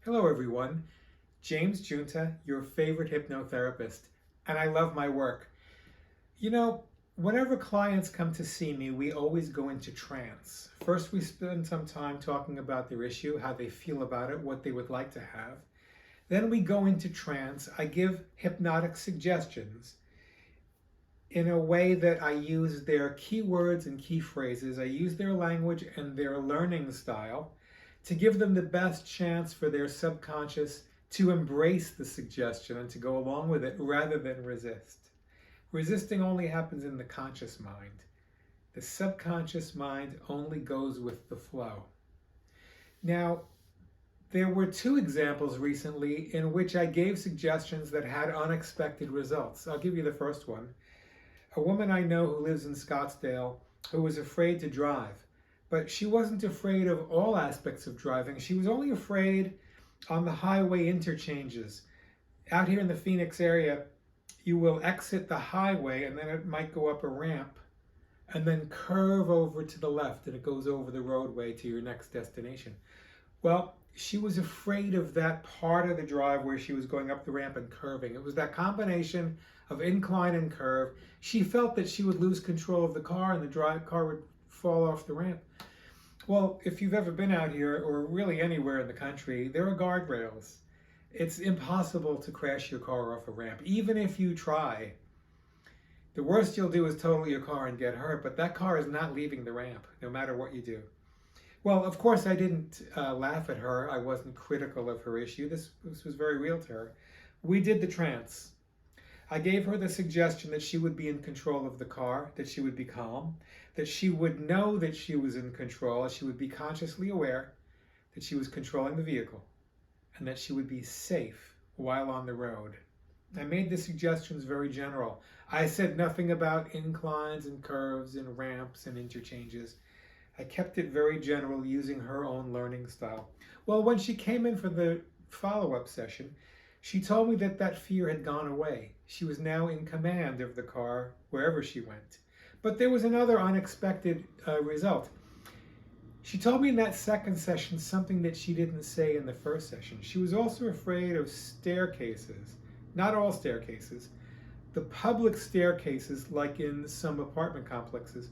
Hello everyone, James Junta, your favorite hypnotherapist, and I love my work. You know, whenever clients come to see me, we always go into trance. First, we spend some time talking about their issue, how they feel about it, what they would like to have. Then we go into trance. I give hypnotic suggestions in a way that I use their keywords and key phrases. I use their language and their learning style to give them the best chance for their subconscious to embrace the suggestion and to go along with it rather than resist. Resisting only happens in the conscious mind. The subconscious mind only goes with the flow. Now, there were two examples recently in which I gave suggestions that had unexpected results. I'll give you the first one. A woman I know who lives in Scottsdale who was afraid to drive, but she wasn't afraid of all aspects of driving. She was only afraid on the highway interchanges. Out here in the Phoenix area, you will exit the highway and then it might go up a ramp and then curve over to the left and it goes over the roadway to your next destination. Well, she was afraid of that part of the drive where she was going up the ramp and curving. It was that combination of incline and curve. She felt that she would lose control of the car and the car would fall off the ramp. Well, if you've ever been out here or really anywhere in the country, there are guardrails. It's impossible to crash your car off a ramp, even if you try. The worst you'll do is total your car and get hurt, but that car is not leaving the ramp, no matter what you do. Well, of course, I didn't laugh at her. I wasn't critical of her issue. This was very real to her. We did the trance. I gave her the suggestion that she would be in control of the car, that she would be calm, that she would know that she was in control, she would be consciously aware that she was controlling the vehicle, and that she would be safe while on the road. I made the suggestions very general. I said nothing about inclines and curves and ramps and interchanges. I kept it very general using her own learning style. Well, when she came in for the follow-up session, she told me that that fear had gone away. She was now in command of the car wherever she went. But there was another unexpected result. She told me in that second session something that she didn't say in the first session. She was also afraid of staircases. Not all staircases. The public staircases, like in some apartment complexes,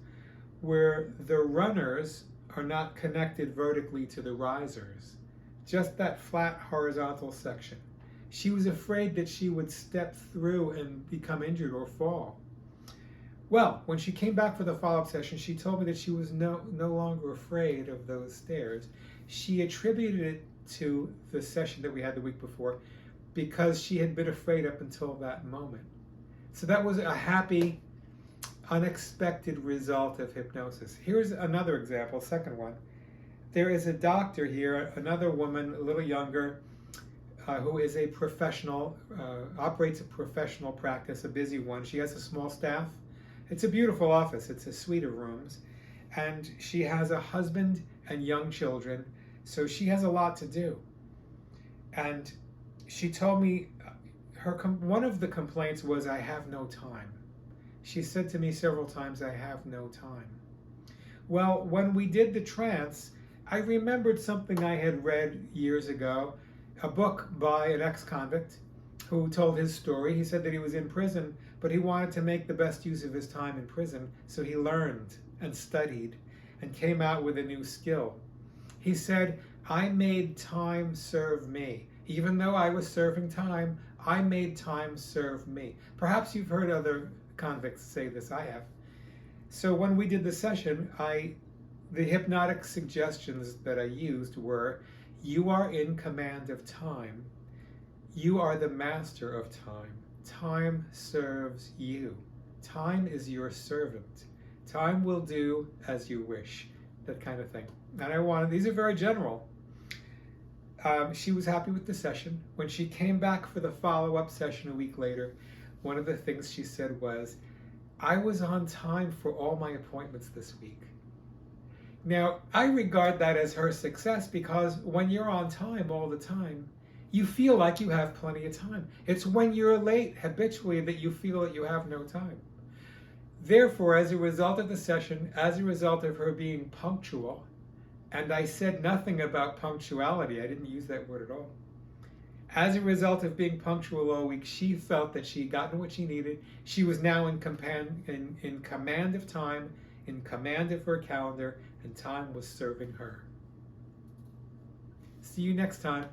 where the runners are not connected vertically to the risers. Just that flat horizontal section. She was afraid that she would step through and become injured or fall. Well, when she came back for the follow-up session, she told me that she was no longer afraid of those stairs. She attributed it to the session that we had the week before because she had been afraid up until that moment. So that was a happy, unexpected result of hypnosis. Here's another example, second one. There is a doctor here, another woman, a little younger, who is a professional, operates a professional practice, a busy one. She has a small staff. It's a beautiful office. It's a suite of rooms. And she has a husband and young children, so she has a lot to do. And she told me one of the complaints was, I have no time. She said to me several times, I have no time. Well, when we did the trance, I remembered something I had read years ago, a book by an ex-convict who told his story. He said that he was in prison, but he wanted to make the best use of his time in prison, so he learned and studied and came out with a new skill. He said, I made time serve me. Even though I was serving time, I made time serve me. Perhaps you've heard other convicts say this. I have. So when we did the session, the hypnotic suggestions that I used were, you are in command of time. You are the master of time. Time serves you. Time is your servant. Time will do as you wish. That kind of thing. And these are very general. She was happy with the session. When she came back for the follow-up session a week later, one of the things she said was, I was on time for all my appointments this week. Now, I regard that as her success because when you're on time all the time, you feel like you have plenty of time. It's when you're late habitually that you feel that you have no time. Therefore, as a result of the session, as a result of her being punctual, And I said nothing about punctuality. I didn't use that word at all. As a result of being punctual all week, she felt that she had gotten what she needed. She was now in command of time, in command of her calendar, and time was serving her. See you next time.